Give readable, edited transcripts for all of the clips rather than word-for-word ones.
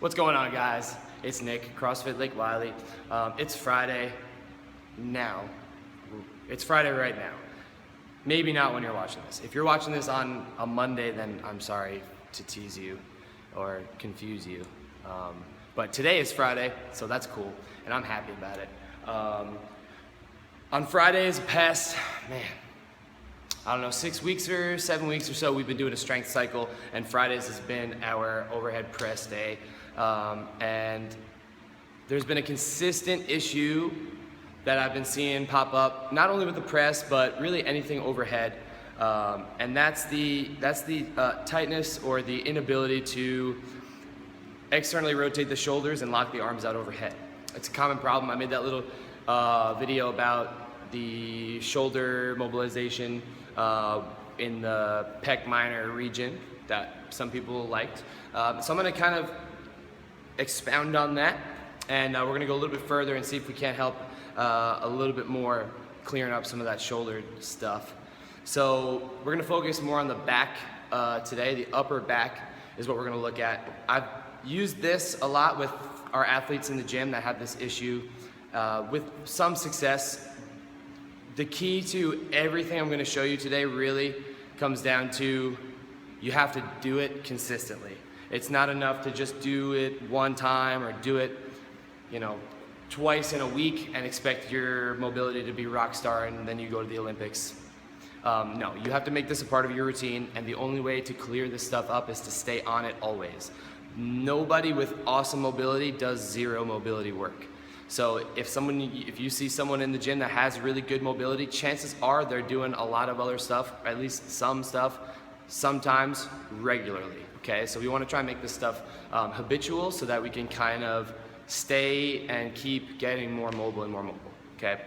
What's going on, guys? It's Nick, CrossFit Lake Wiley. It's Friday now. It's Friday right now. Maybe not when you're watching this. If you're watching this on a Monday, then I'm sorry to tease you or confuse you. But today is Friday, so that's cool, and I'm happy about it. On Fridays past, I don't know, 6 weeks or 7 weeks or so, we've been doing a strength cycle, and Fridays has been our overhead press day. And there's been a consistent issue that I've been seeing pop up, not only with the press, but really anything overhead. And that's the tightness or the inability to externally rotate the shoulders and lock the arms out overhead. It's a common problem. I made that little video about the shoulder mobilization in the pec minor region that some people liked. So I'm gonna kind of expound on that, and we're gonna go a little bit further and see if we can't help a little bit more clearing up some of that shoulder stuff. So we're gonna focus more on the back today. The upper back is what we're gonna look at. I've used this a lot with our athletes in the gym that have this issue with some success. The key to everything I'm gonna show you today really comes down to you have to do it consistently. It's not enough to just do it one time or do it, twice in a week and expect your mobility to be rock star and then you go to the Olympics. No, you have to make this a part of your routine, and the only way to clear this stuff up is to stay on it always. Nobody with awesome mobility does zero mobility work. So if you see someone in the gym that has really good mobility, chances are they're doing a lot of other stuff, at least some stuff, sometimes regularly. Okay, so we want to try and make this stuff habitual so that we can kind of stay and keep getting more mobile and more mobile. Okay,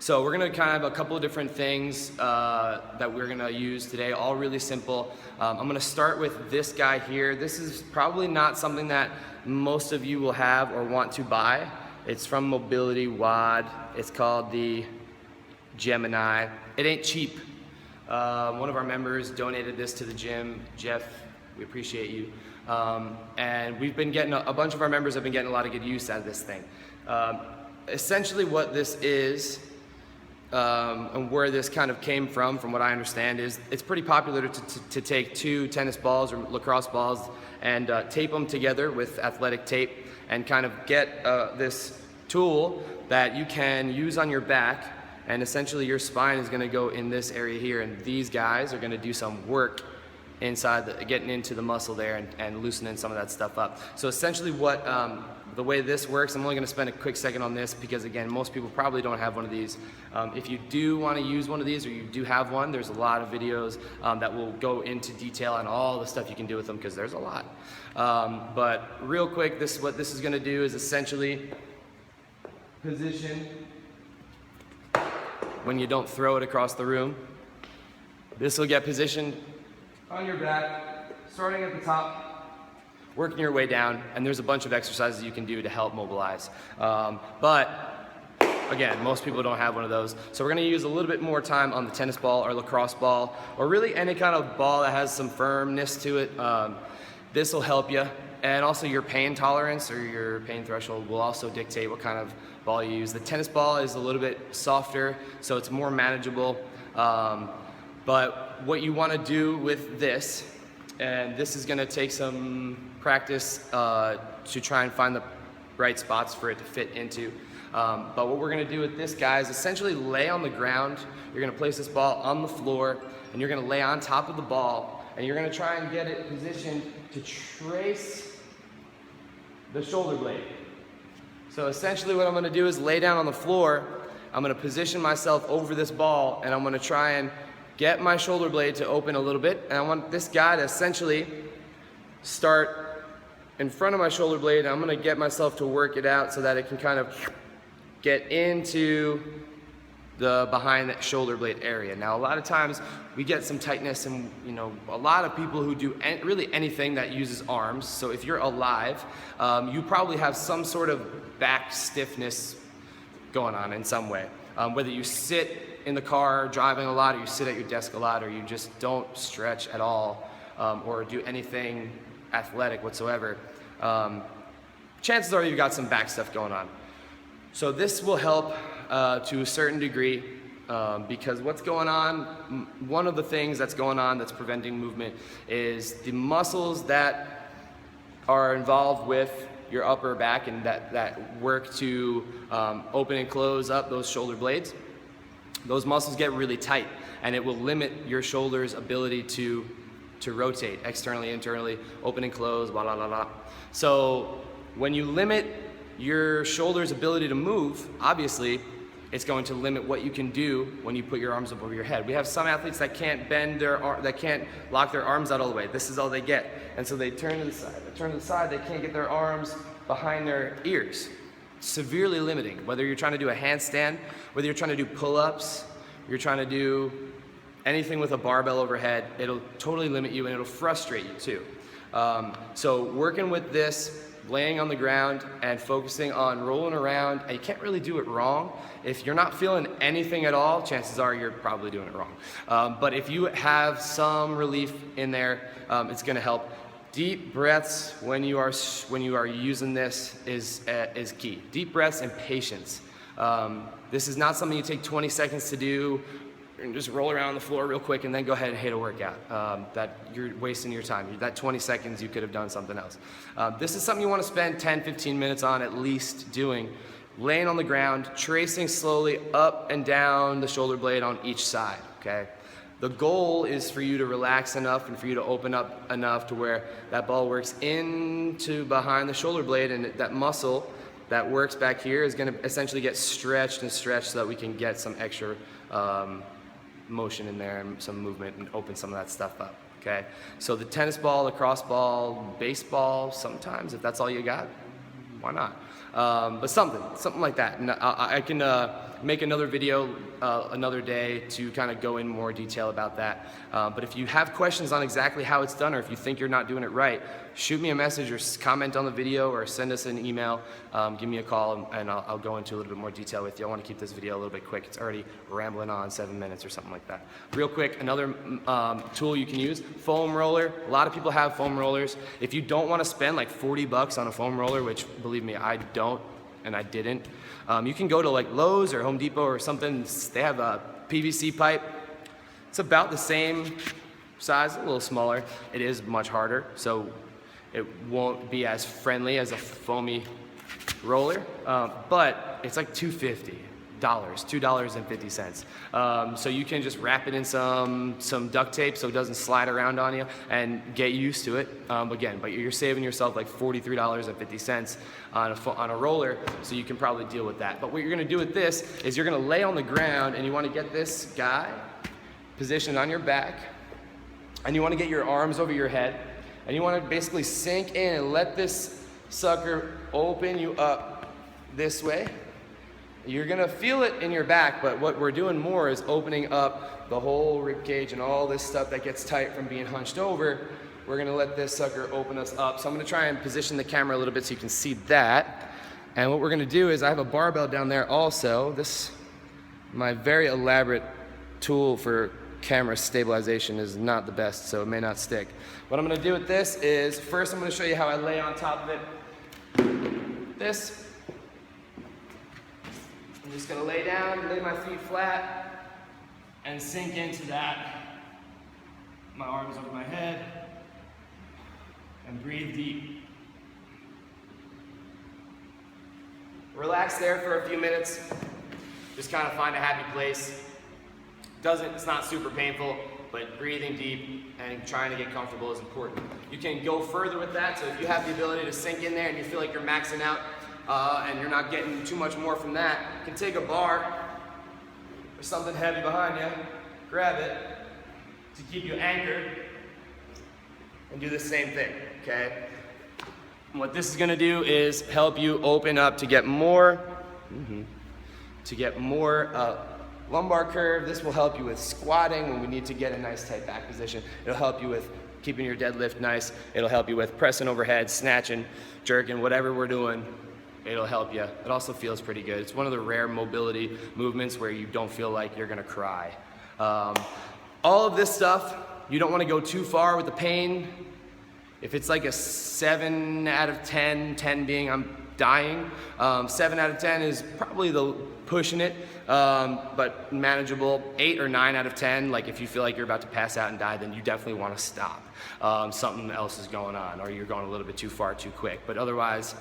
so we're gonna kind of have a couple of different things that we're gonna use today, all really simple. I'm gonna start with this guy here. This is probably not something that most of you will have or want to buy. It's from Mobility WOD. It's called the Gemini. It ain't cheap. One of our members donated this to the gym. Jeff, we appreciate you. And we've been getting, a bunch of our members have been getting a lot of good use out of this thing. Essentially what this is, and where this kind of came from what I understand, is it's pretty popular to take two tennis balls or lacrosse balls and tape them together with athletic tape and kind of get this tool that you can use on your back, and essentially your spine is gonna go in this area here, and these guys are gonna do some work inside, getting into the muscle there and loosening some of that stuff up. So essentially what, the way this works, I'm only gonna spend a quick second on this because again, most people probably don't have one of these. If you do wanna use one of these or you do have one, there's a lot of videos that will go into detail on all the stuff you can do with them because there's a lot. But real quick, what this is gonna do is essentially position when you don't throw it across the room. This will get positioned on your back, starting at the top, working your way down, and there's a bunch of exercises you can do to help mobilize. But again, most people don't have one of those. So we're gonna use a little bit more time on the tennis ball or lacrosse ball, or really any kind of ball that has some firmness to it. This will help you. And also your pain tolerance or your pain threshold will also dictate what kind of ball you use. The tennis ball is a little bit softer, so it's more manageable. But what you want to do with this, and this is going to take some practice to try and find the right spots for it to fit into. But what we're going to do with this guy is essentially lay on the ground. You're going to place this ball on the floor, and you're going to lay on top of the ball, and you're going to try and get it positioned to trace the shoulder blade. So essentially what I'm going to do is lay down on the floor. I'm going to position myself over this ball, and I'm going to try and get my shoulder blade to open a little bit, and I want this guy to essentially start in front of my shoulder blade, and I'm gonna get myself to work it out so that it can kind of get into the behind that shoulder blade area. Now, a lot of times we get some tightness, and a lot of people who do really anything that uses arms, so if you're alive, you probably have some sort of back stiffness going on in some way. Whether you sit in the car driving a lot, or you sit at your desk a lot, or you just don't stretch at all, or do anything athletic whatsoever, chances are you've got some back stuff going on. So this will help to a certain degree because what's going on, one of the things that's going on that's preventing movement is the muscles that are involved with your upper back and that work to open and close up those shoulder blades. Those muscles get really tight and it will limit your shoulder's ability to rotate externally, internally, open and close, blah, blah, blah, blah. So when you limit your shoulder's ability to move, obviously, it's going to limit what you can do when you put your arms up over your head. We have some athletes that can't bend that can't lock their arms out all the way. This is all they get. And so they turn to the side. They turn to the side, they can't get their arms behind their ears. Severely limiting. Whether you're trying to do a handstand, whether you're trying to do pull-ups, you're trying to do anything with a barbell overhead, it'll totally limit you and it'll frustrate you too. So working with this, laying on the ground and focusing on rolling around, and you can't really do it wrong. If you're not feeling anything at all, chances are you're probably doing it wrong. But if you have some relief in there, it's gonna help. Deep breaths when you are using this is key. Deep breaths and patience. This is not something you take 20 seconds to do and just roll around on the floor real quick and then go ahead and hit a workout. That you're wasting your time. That 20 seconds you could have done something else. This is something you want to spend 10-15 minutes on at least doing. Laying on the ground, tracing slowly up and down the shoulder blade on each side, okay? The goal is for you to relax enough and for you to open up enough to where that ball works into behind the shoulder blade, and that muscle that works back here is going to essentially get stretched and stretched so that we can get some extra motion in there and some movement and open some of that stuff up, okay? So the tennis ball, lacrosse ball, baseball, sometimes if that's all you got, why not? But something like that. And I can make another video another day to kind of go in more detail about that. But if you have questions on exactly how it's done, or if you think you're not doing it right, shoot me a message or comment on the video or send us an email. Give me a call and I'll go into a little bit more detail with you. I want to keep this video a little bit quick. It's already rambling on 7 minutes or something like that. Real quick, another tool you can use, foam roller. A lot of people have foam rollers. If you don't want to spend like 40 bucks on a foam roller, which believe me, I don't and I didn't, you can go to like Lowe's or Home Depot or something. They have a PVC pipe. It's about the same size, a little smaller. It is much harder, so it won't be as friendly as a foamy roller, but it's like $2.50. So you can just wrap it in some duct tape so it doesn't slide around on you and get used to it. But you're saving yourself like $43.50 on a roller, so you can probably deal with that. But what you're gonna do with this is you're gonna lay on the ground and you wanna get this guy positioned on your back, and you wanna get your arms over your head, and you wanna basically sink in and let this sucker open you up this way. You're gonna feel it in your back, but what we're doing more is opening up the whole rib cage and all this stuff that gets tight from being hunched over. We're gonna let this sucker open us up. So I'm gonna try and position the camera a little bit so you can see that. And what we're gonna do is I have a barbell down there also. My very elaborate tool for camera stabilization is not the best, so it may not stick. What I'm gonna do with this is, first I'm gonna show you how I lay on top of it. I'm just gonna lay down, lay my feet flat, and sink into that. My arms over my head, and breathe deep. Relax there for a few minutes. Just kind of find a happy place. It's not super painful, but breathing deep and trying to get comfortable is important. You can go further with that, so if you have the ability to sink in there and you feel like you're maxing out and you're not getting too much more from that, you can take a bar or something heavy behind you, grab it to keep you anchored, and do the same thing, okay? And what this is gonna do is help you open up to get more, lumbar curve. This will help you with squatting when we need to get a nice tight back position. It'll help you with keeping your deadlift nice. It'll help you with pressing overhead, snatching, jerking, whatever we're doing. It'll help you. It also feels pretty good. It's one of the rare mobility movements where you don't feel like you're gonna cry. All of this stuff, you don't wanna go too far with the pain. If it's like a 7 out of 10, 10 being I'm dying, 7 out of 10 is probably the pushing it, but manageable. 8 or 9 out of 10, like if you feel like you're about to pass out and die, then you definitely want to stop. Something else is going on, or you're going a little bit too far too quick. But otherwise,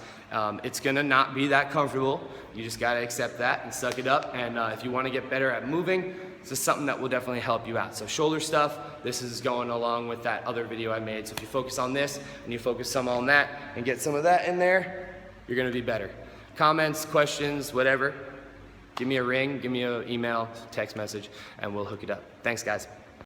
it's gonna not be that comfortable. You just gotta accept that and suck it up. And if you want to get better at moving, this is something that will definitely help you out. So shoulder stuff, this is going along with that other video I made. So if you focus on this and you focus some on that and get some of that in there, you're gonna be better. Comments, questions, whatever, give me a ring, give me an email, text message, and we'll hook it up. Thanks, guys.